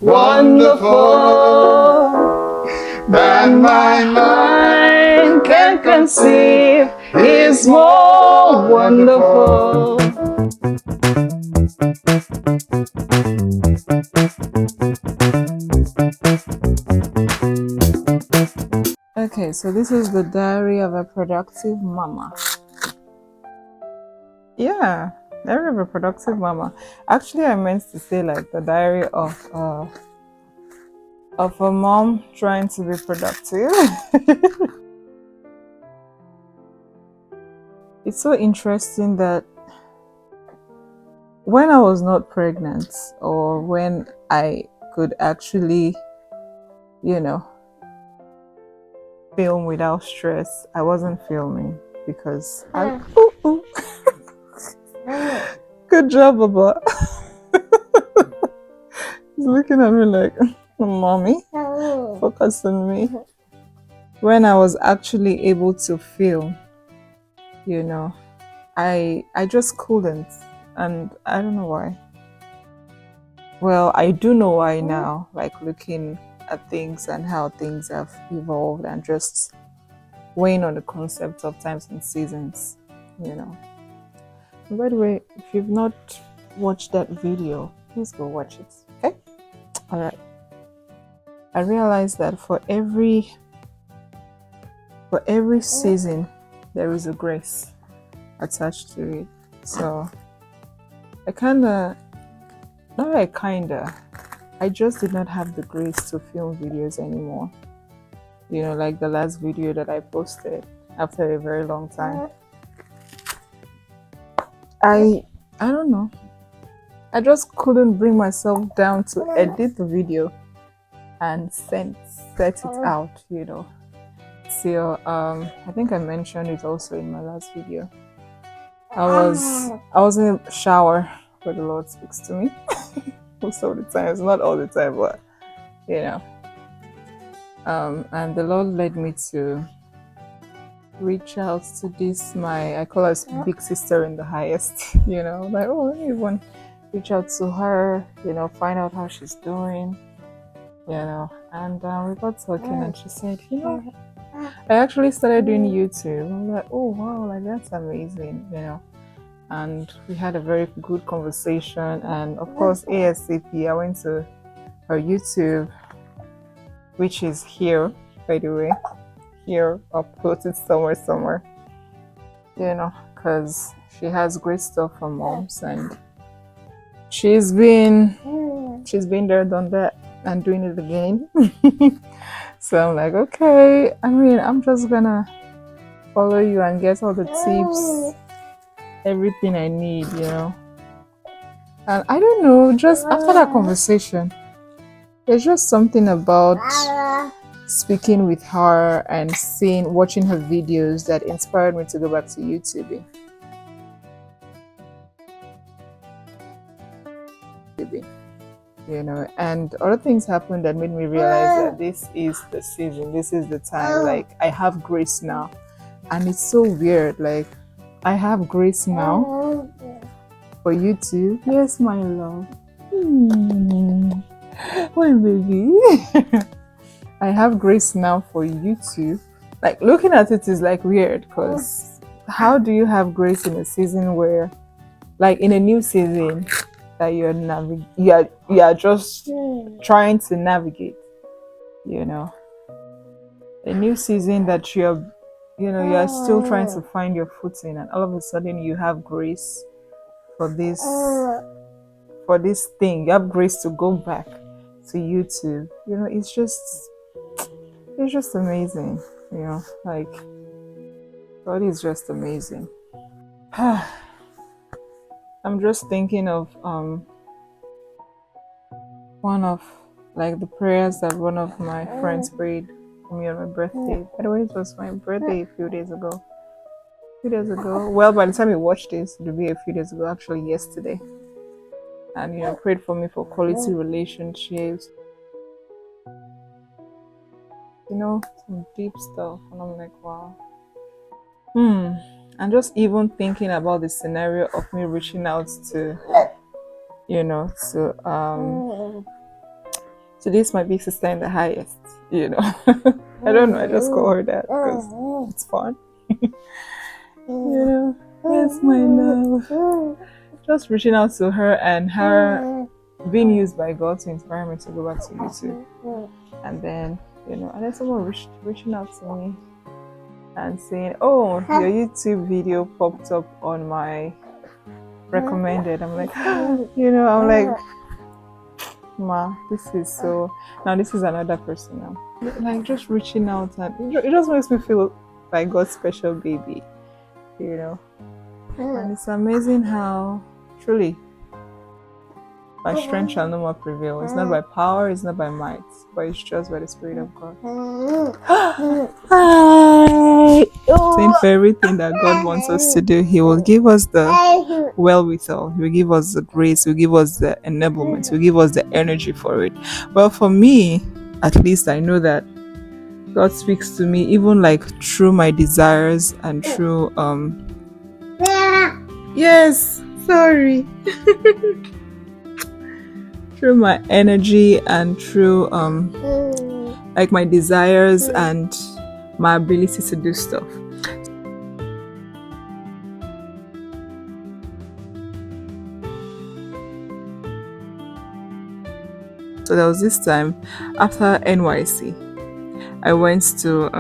wonderful, that my mind can conceive is more wonderful. Okay, so this is the diary of a productive mama. Yeah, diary of a productive mama. Actually, I meant to say like the diary of a mom trying to be productive. It's so interesting that when I was not pregnant, or when I could actually, you know, film without stress, I wasn't filming because I. Ooh, ooh. Good job, Baba. He's looking at me like, mommy, focus on me. When I was actually able to film, you know, I just couldn't, and I don't know why. Well, I do know why now, like looking at things and how things have evolved and just weighing on the concept of times and seasons, you know. And by the way, if you've not watched that video, please go watch it, okay? All right. I realized that for every season, there is a grace attached to it. So I just did not have the grace to film videos anymore. You know, like the last video that I posted after a very long time. I don't know. I just couldn't bring myself down to edit the video and set it out, you know. So I think I mentioned it also in my last video. I was in the shower where the Lord speaks to me. Most of the times, not all the time, but you know. And the Lord led me to reach out to this, I call her big sister in the highest, you know, like, oh, let me even reach out to her, you know, find out how she's doing, you know. And we got talking, and she said, you know, I actually started doing YouTube. I'm like, oh wow, like that's amazing, you know. And we had a very good conversation, and of course ASAP I went to her YouTube, which is here, by the way. Here, I'll put it somewhere, you know, because she has great stuff for moms, and she's been there, done that, and doing it again. So I'm like, okay, I mean, I'm just gonna follow you and get all the tips, everything I need, you know. And I don't know, just after that conversation, there's just something about speaking with her and watching her videos that inspired me to go back to YouTube. You know, and other things happened that made me realize that this is the season, this is the time. Like, I have grace now, and it's so weird. Like, I have grace now for YouTube. Yes, my love. My baby. I have grace now for YouTube. Like, looking at it is like weird, because how do you have grace in a season where, like, in a new season that you are just trying to navigate, you know, a new season that you are still trying to find your footing, and all of a sudden you have grace for this thing. You have grace to go back to YouTube. You know, it's just amazing, you know, like, God is just amazing. I'm just thinking of one of, like, the prayers that one of my friends prayed for me on my birthday. By the way, it was my birthday a few days ago. Well, by the time you watch this, it'll be a few days ago, actually yesterday. And, you know, prayed for me for quality relationships, you know, some deep stuff. And I'm like, wow. And just even thinking about the scenario of me reaching out to, you know, to to this my big sister in the highest, you know. I don't know, I just call her that because it's fun. You know, yes, my love. Just reaching out to her and her being used by God to inspire me to go back to YouTube. And then, you know, and then someone reaching out to me and saying, oh, your YouTube video popped up on my recommended. I'm like, you know, I'm like, ma, this is so, now this is another person now. Like just reaching out, and it just makes me feel like God's special baby, you know. And it's amazing how truly my strength shall no more prevail. It's not by power, it's not by might, but it's just by the Spirit of God. Saying for everything that God wants us to do, He will give us the wherewithal, He will give us the grace, He will give us the enablement, He will give us the energy for it. Well, for me, at least I know that God speaks to me even like through my desires and through yes, sorry. Through my energy and through like my desires and my ability to do stuff. So there was this time after NYC, I went to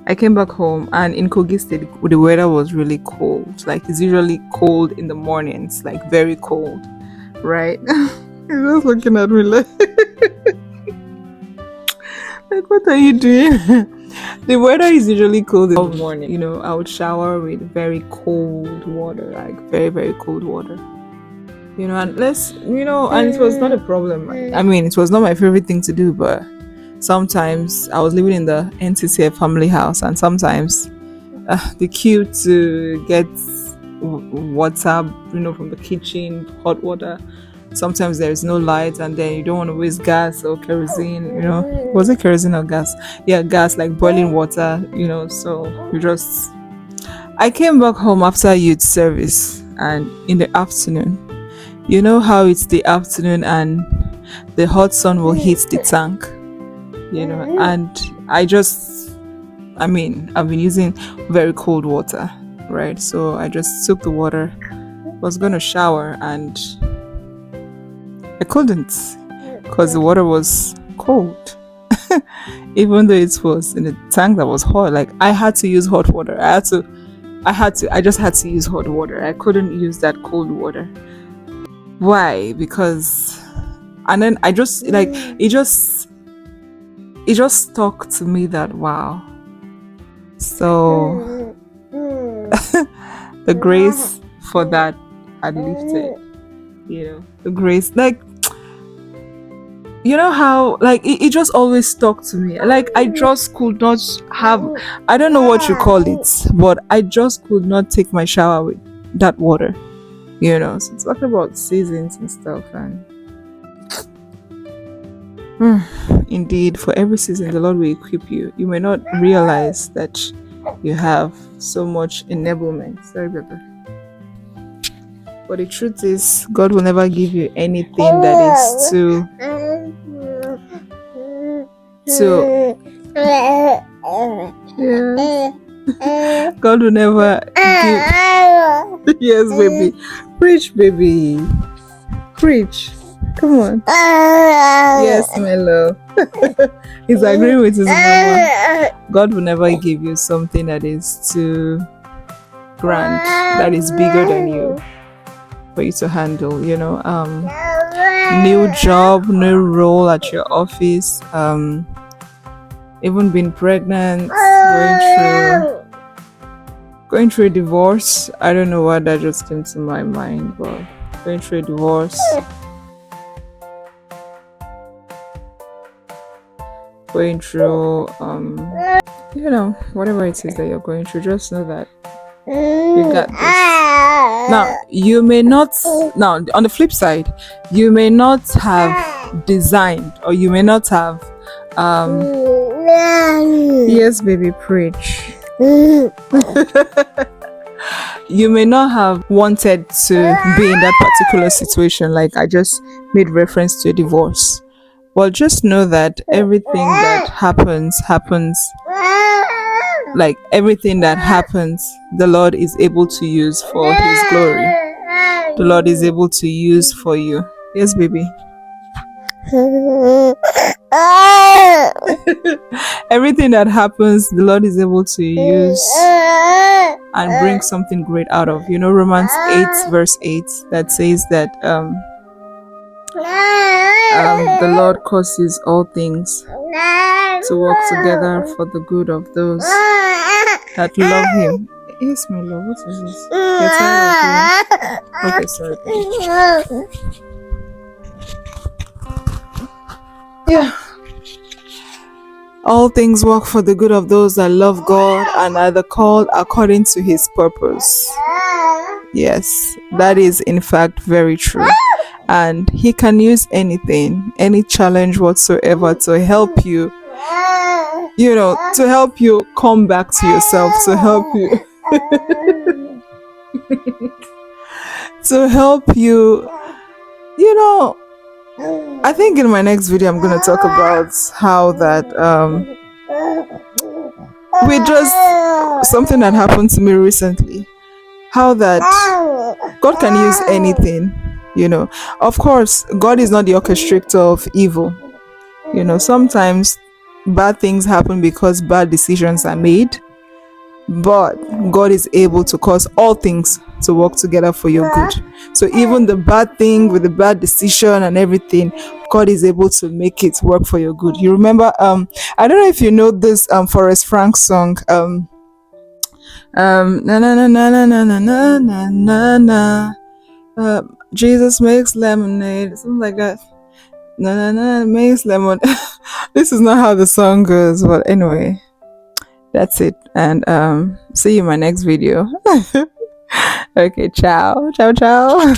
I came back home, and in Kogi State the weather was really cold. Like it's usually cold in the mornings, like very cold. Right? He's just looking at me like, like, what are you doing? The weather is usually cold in the morning. You know, I would shower with very cold water, like very, very cold water. You know, and and it was not a problem. I mean, it was not my favorite thing to do, but sometimes I was living in the NCCF family house, and sometimes the queue to get water, you know, from the kitchen, hot water, sometimes there is no light, and then you don't want to waste gas or kerosene, you know. Was it kerosene or gas? Yeah, gas, like boiling water, you know. So I came back home after youth service, and in the afternoon, you know how it's the afternoon and the hot sun will hit the tank, you know, and I've been using very cold water, right? So I just took the water, was gonna shower, and I couldn't because the water was cold. Even though it was in a tank that was hot, like I had to use hot water. I just had to use hot water. I couldn't use that cold water. Why? Because, and then I just like it just stuck to me that wow. So the grace for that had lifted, you know, the grace, like, you know how, like, it just always stuck to me. Like, I just could not have, I don't know what you call it, but I just could not take my shower with that water, you know. So it's talking about seasons and stuff, and indeed, for every season, the Lord will equip you. You may not realize that you have so much enablement. Sorry, baby. But the truth is, God will never give you anything that is too. Yeah. God will never give. Yes, baby. Preach, baby. Preach. Come on. Yes, my love. He's agreeing with his mama. God will never give you something that is too grand, that is bigger than you, for you to handle, you know. New job, new role at your office, even being pregnant, going through a divorce. I don't know why that just came to my mind, but going through a divorce, going through you know, whatever it is that you're going through, just know that you got this. Now, you may not, now on the flip side, you may not have designed, or you may not have yes, baby, preach. You may not have wanted to be in that particular situation. Like I just made reference to a divorce, Well, just know that everything that happens, like everything that happens, the Lord is able to use for His glory. The Lord is able to use for you. Yes, baby. Everything that happens, the Lord is able to use and bring something great out of. You know, Romans 8 verse 8 that says that the Lord causes all things to work together for the good of those that love Him. Yes, my love. What is this? You're tired of me? Okay, sorry. Yeah. All things work for the good of those that love God and are the called according to His purpose. Yes, that is in fact very true. And He can use anything, any challenge whatsoever to help you, you know, to help you come back to yourself, to help you, to help you, you know. I think in my next video I'm going to talk about how that we just something that happened to me recently, how that God can use anything, you know. Of course, God is not the orchestrator of evil. You know, sometimes bad things happen because bad decisions are made, but God is able to cause all things to work together for your good. So even the bad thing with the bad decision and everything, God is able to make it work for your good. You remember, I don't know if you know this Forrest Frank song, na na na na na na na na na na, Jesus makes lemonade, something like that. Na na na makes lemon. This is not how the song goes, but anyway, that's it. And see you in my next video. Okay, ciao, ciao, ciao.